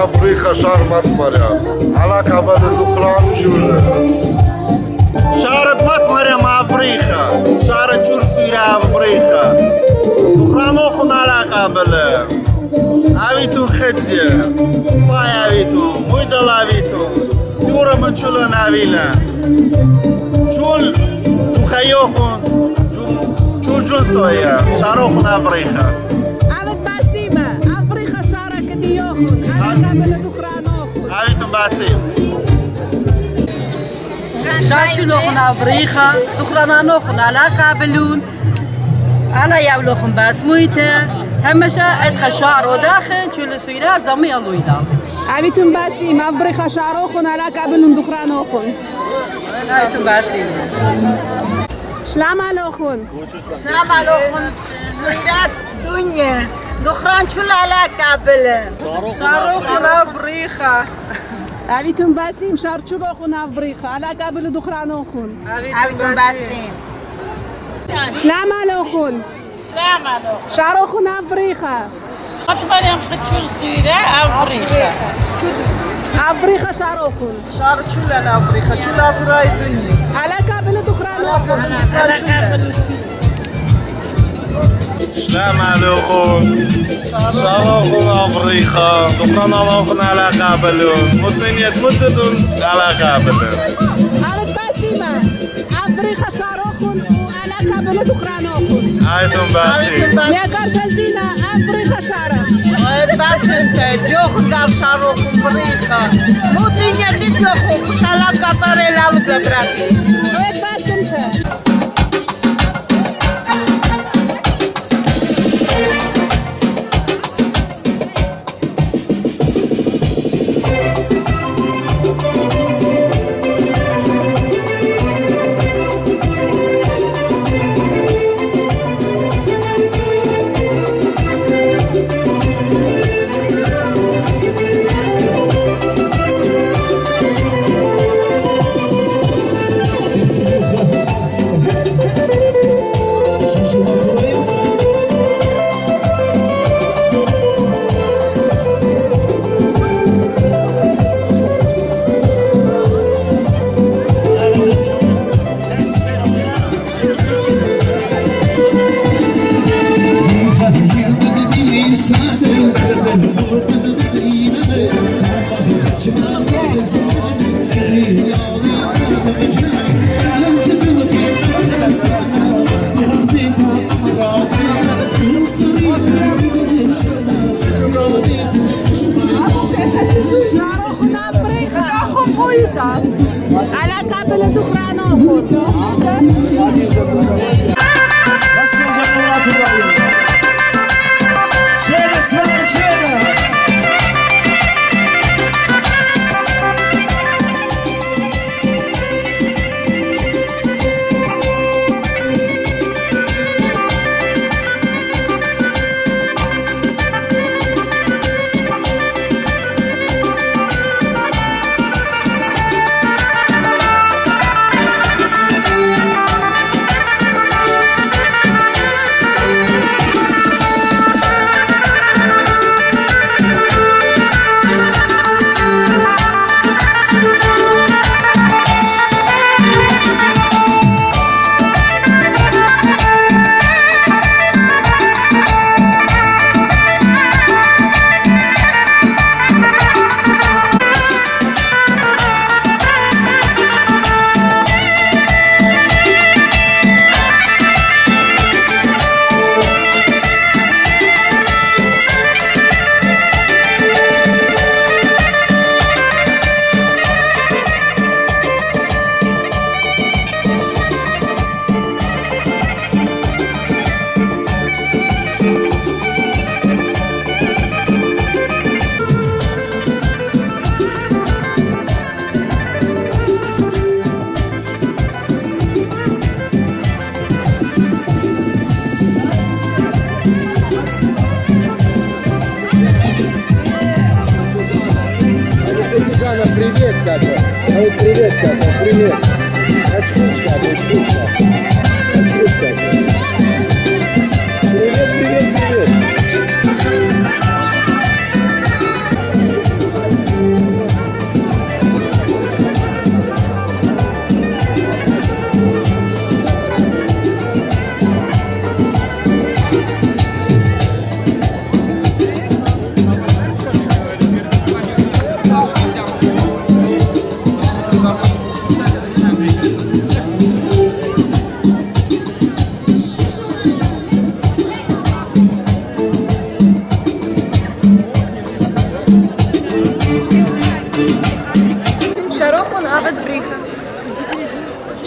אבריחה שרמת מרים, עלה קבל דוכרן שולה. שרת מת מרים אבריחה, שרת שול סירה אבריחה. דוכרן אוכן עלה קבל. אביתון חציה, ספאי אביתון, מוידל אביתון, סיורה מצ'ולן אבילה. צ'ול, צ'וחיוכן, צ'ול ג'ון סויה, שרוכן אבריחה. Avitum basim. Shatu nog een abriga, nog nog een alaka beloon. Ana jou nog een basmoeite. Hemesha het gashar odachen, chule suira zami aluida. Avitum basim, abriga sharo kon alaka beloon dukrano kon. Avitum basim. Shlama lochon. Shlama lochon. Suira dunje. دخان شو لا كابل صاروخنا بريخة أبيتم باسيم شارتشو بخونا بريخة على كابل دخان أخون أبيتم باسيم شلام على شاروخنا بريخة أتبر يوم قتشول سيرة أبريخة أبريخة شاروخون شارتشو لا بريخة شو لا تراي دنيا على كابل دخان أخون سلام عليكم شرفكم أفريقيا دخلنا موقنا على قابلون مدنية مدتون على قابلون على باسيمة أفريقيا شرفكم وعلى قابل دخلنا أخون أيتم باسيم يا كارتزينا أفريقيا شرف باسم تجوخ قال شرفكم أفريقيا مدنية تدخل شالا قطر لام قدراتي باسم شارخنا أفريقيا أخو مويتا على كابل دخران أخو بس Hagyana-Atouraya. Shara, Shara. Привет, Катя. Ой, привет, Катя, привет. Очкучка, очкучка. Очкучка. Привет, привет, привет. شاروخون أبد بريخة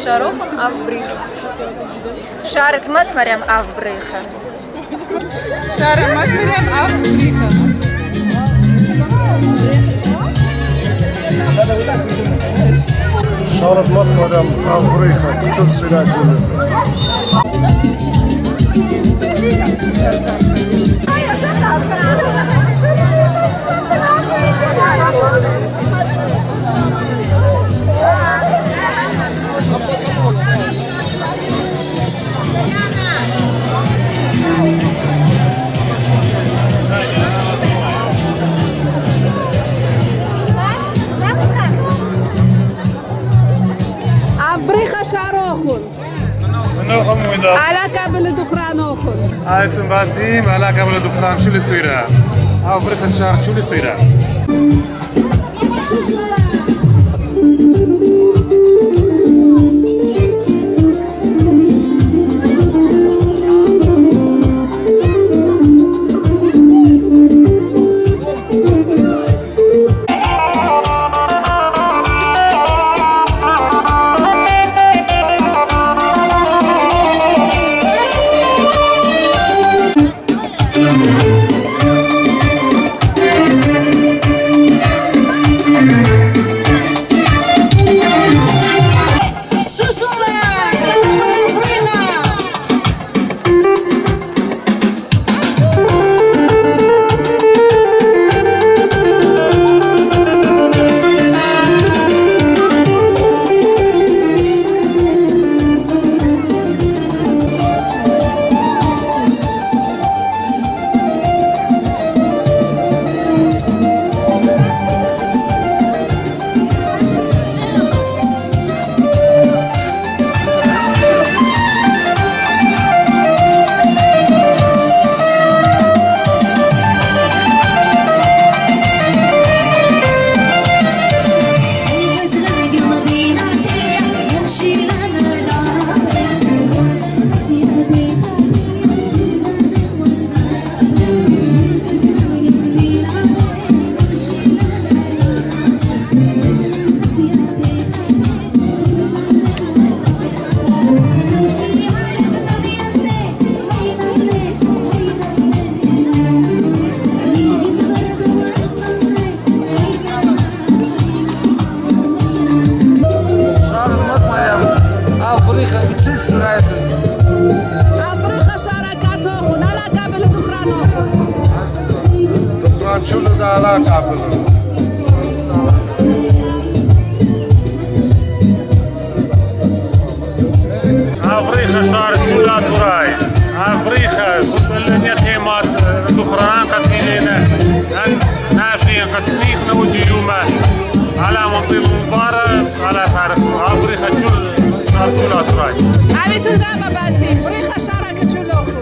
شاروخون أف بريخة شارت مات مريم أف بريخة شارع مريم أفريقيا Shara Mariam-2 çok süratli. أفريقيا شاروخون منو مويدا على كابل دخران أخو هايتم باسيم على قبل دخان شو اللي سويرها افريقيا شهر شو اللي سويرها چولو دالا قبلو أبريخة شارع Hagyana-Atouraya أبريخة سلنيا تيمات دخران قد إلينا أن ناشرين قد سنيخنا وديوما على منطقة المبارك على تاريخ أبريخة شارع Hagyana-Atouraya عبيتون دابا باسي بريخة شارع كتشولوخو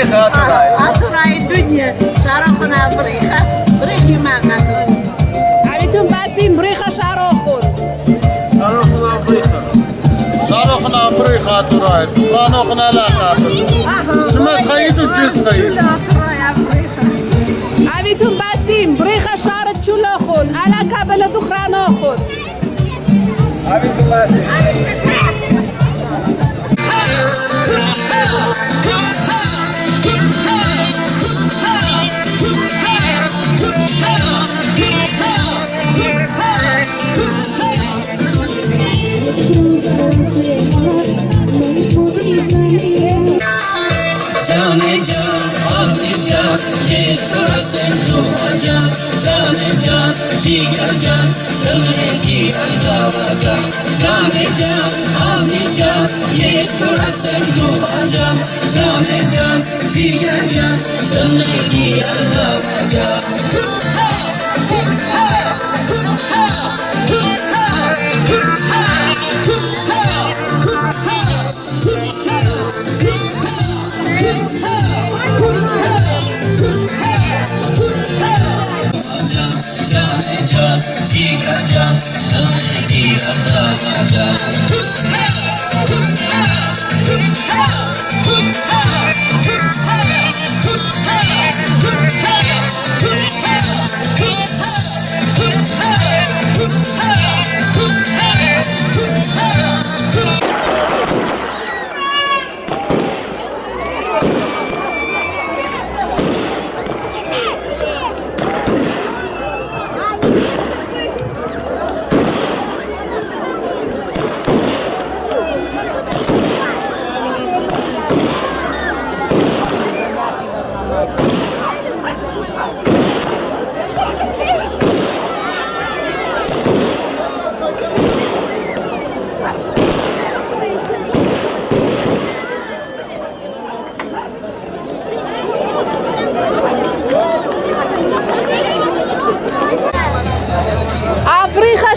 Atouraya الدنيا شارخنا بريخي ما قاتل عبيتون باسيم بريخة شاروخون شارخنا بريخة Atouraya دخرانوخنا لا قبل شما تخيطوا الجيز خيط عبيتون باسيم بريخة شارة تشولوخون على كابل دخرانوخون عبيتون باسيم Canı can, aziz can, ye şurası duacak. Canı جان جیگر جان سلگی الدوا جان جان جان آزی جان یک فرستن دو جان جان جان جیگر جان سلگی الدوا جان Can, jigar can, zindagi ardava can.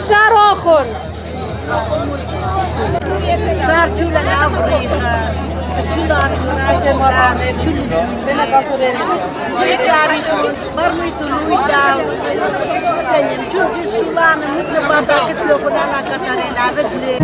شهر آخر شهر چولا نابریخا چولا نابریخا چولا بنا کاسودری جیساری کن برمی تو نویداو کنیم چون جیسولان متن بادا کتلو خدا نکتره نابدلی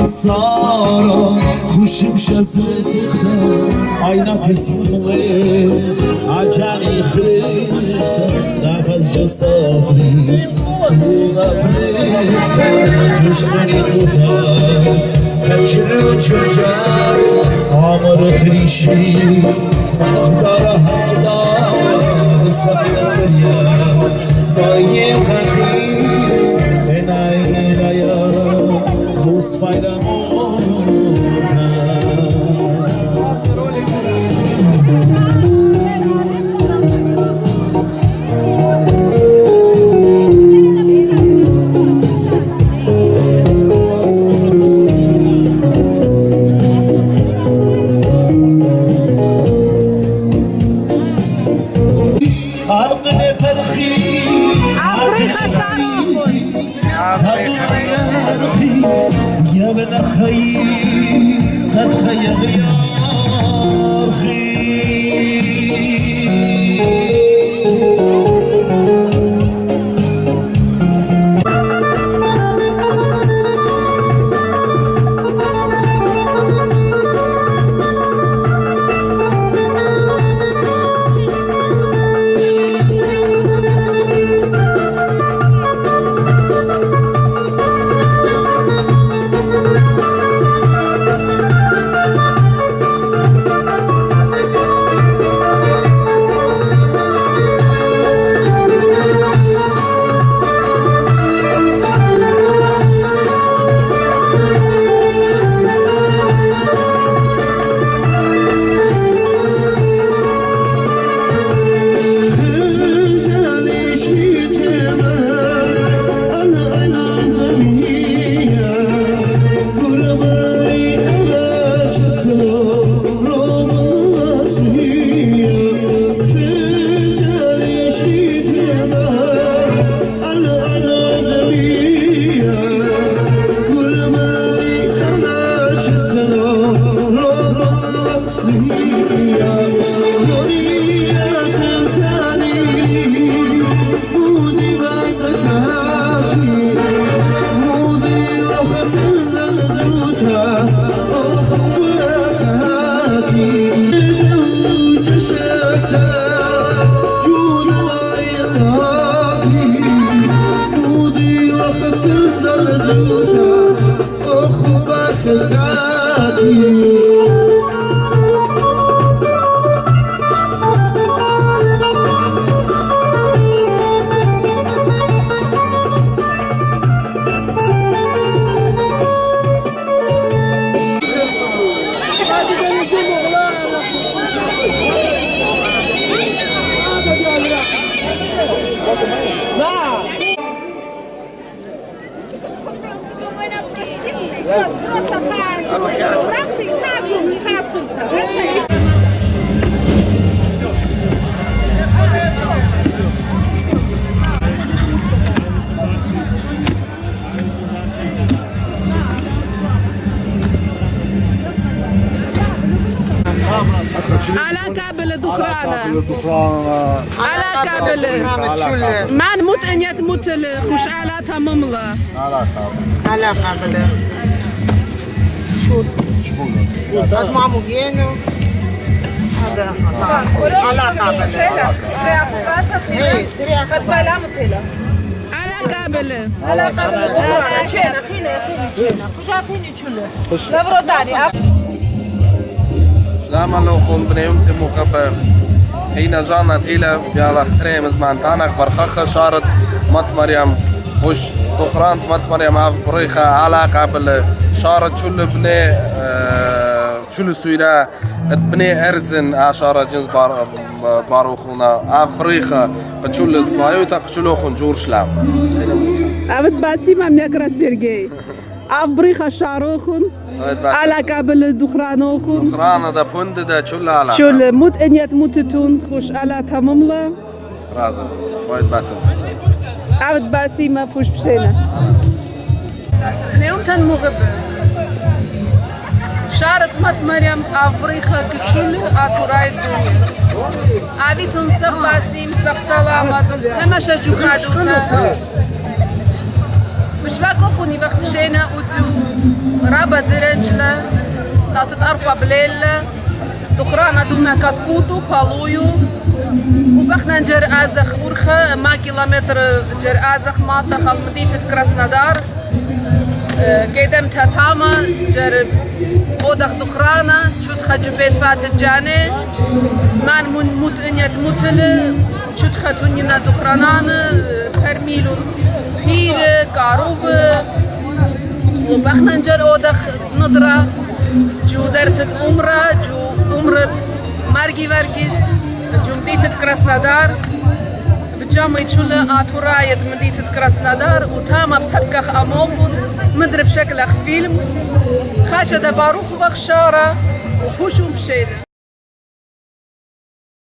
سارا خوشم شزخته عینات اسمه عجانی خریخته نفس جسابی کولا پریخته جشنی دوتا کچرو چجار آمر تریشی داره هادا سبزه بایی خطی انای نیا دوست فایده على كابل دخرانة على كابل من موت ان يتموت خوش على تماملا على قبل أجمع مجينو هذا على قبل على كابل على قبل دخرانة شينا خينا خينا خشاتيني تشوله لبرو داري سلام عليكم بنيوم تمو كبر هنا جانا تيلا بيالا خريم زمان تانك برخخة شارت مات مريم وش دخرانت مات مريم عف بريخة على قبل شارت شل بني شل سويرا بني أرزن عشارة جنس باروخونا عف بريخة قتشل زمايو تقشلوخون جور شلام عبد باسي ما ميكرا سيرجي أفبريخ شاروخن على كابل دخرانوخن دخرانة دا بند دا شل على شل موت ان يتموتتون خوش على تماملا رازم وايد باسم عبد باسي ما فوش بشينا اليوم تن مغبر شارت مات مريم أفبريخ كتشل أتوراي الدنيا أبي تنسخ باسيم سخ سلامت همشا جوخادوتا مش فاكو خوني وقت مشينا وتو رابا درنجلة ساتت أربع بليلة دخرانا دونا كتكوتو بالويو وبخنا نجر آزخ أورخة ما كيلومتر جر آزخ ماتا خال مدينة كراسنادار قدم تتاما جر أودخ دخرانا شود خجبت فاتت جاني من موت إنيت موتل شود خاتونينا دخرانان برميلو هير كاروف وبخنا نجر أودخ نضرة جو درتت عمرة جو عمرة مارجي ورجيس جو مدينة كراسنادار بجامع يتشوله آتوراية مدينة كراسنادار وتاما بتبكخ أموفون مدري بشكل فيلم خاشة باروخ وبخ شارة وحوشهم بشيدة